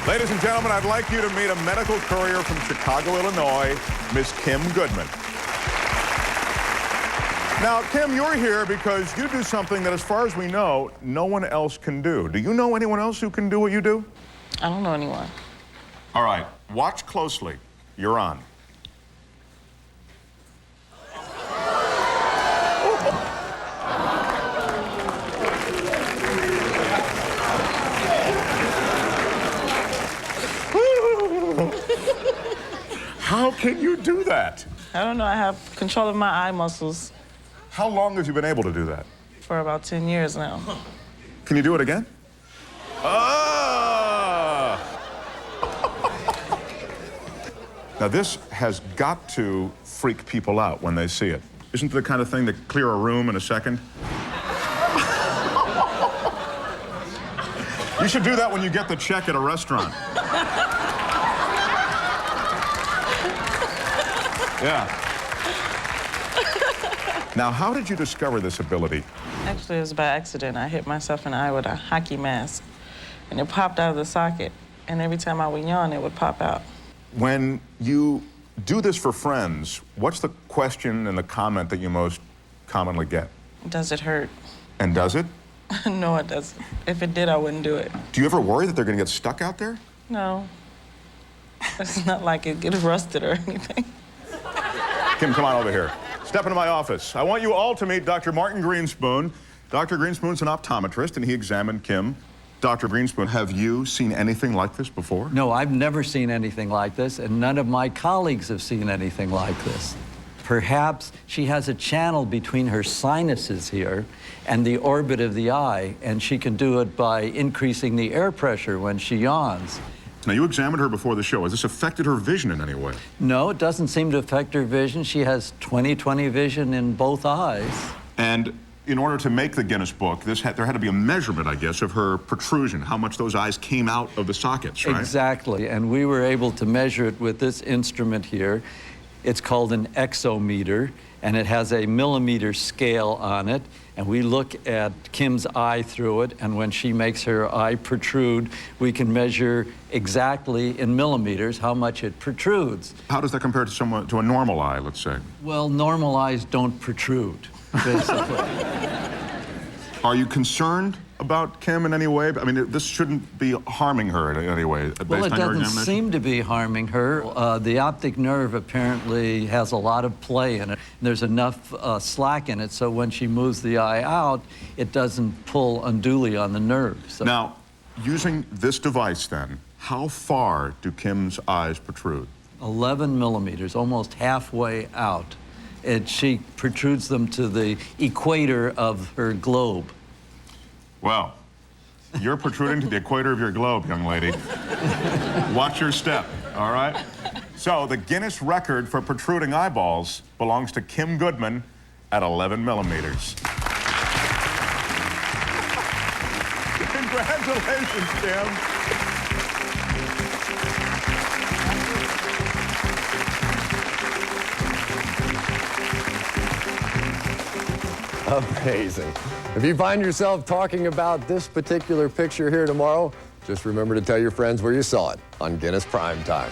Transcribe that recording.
Ladies and gentlemen, I'd like you to meet a medical courier from Chicago, Illinois, Miss Kim Goodman. Now, Kim, you're here because you do something that, as far as we know, no one else can do. Do you know anyone else who can do what you do? I don't know anyone. All right, watch closely. You're on. How can you do that? I don't know. I have control of my eye muscles. How long have you been able to do that? For about 10 years now. Can you do it again? Ah! Now, this has got to freak people out when they see it. Isn't it the kind of thing that clear a room in a second? You should do that when you get the check at a restaurant. Yeah. Now, how did you discover this ability? Actually, it was by accident. I hit myself in the eye with a hockey mask, and it popped out of the socket. And every time I would yawn, it would pop out. When you do this for friends, what's the question and the comment that you most commonly get? Does it hurt? And does it? No, it doesn't. If it did, I wouldn't do it. Do you ever worry that they're going to get stuck out there? No. It's not like it gets rusted or anything. Kim, come on over here. Step into my office. I want you all to meet Dr. Martin Greenspoon. Dr. Greenspoon's an optometrist, and he examined Kim. Dr. Greenspoon, have you seen anything like this before? No, I've never seen anything like this, and none of my colleagues have seen anything like this. Perhaps she has a channel between her sinuses here and the orbit of the eye, and she can do it by increasing the air pressure when she yawns. Now, you examined her before the show. Has this affected her vision in any way? No, it doesn't seem to affect her vision. She has 20/20 vision in both eyes. And in order to make the Guinness Book, there had to be a measurement, I guess, of her protrusion, how much those eyes came out of the sockets, right? Exactly, and we were able to measure it with this instrument here. It's called an exometer, and it has a millimeter scale on it, and we look at Kim's eye through it, and when she makes her eye protrude, we can measure exactly in millimeters how much it protrudes. How does that compare to a normal eye, let's say? Well, normal eyes don't protrude, basically. Are you concerned about Kim in any way? I mean, this shouldn't be harming her in any way, based Well, it on your doesn't examination? seem to be harming her. The optic nerve apparently has a lot of play in it. There's enough slack in it, so when she moves the eye out, it doesn't pull unduly on the nerve. So. Now, using this device then, how far do Kim's eyes protrude? 11 millimeters, almost halfway out. She protrudes them to the equator of her globe. Well, you're protruding to the equator of your globe, young lady. Watch your step, all right? So the Guinness record for protruding eyeballs belongs to Kim Goodman at 11 millimeters. Congratulations, Kim. Amazing. If you find yourself talking about this particular picture here tomorrow, just remember to tell your friends where you saw it on Guinness Prime Time.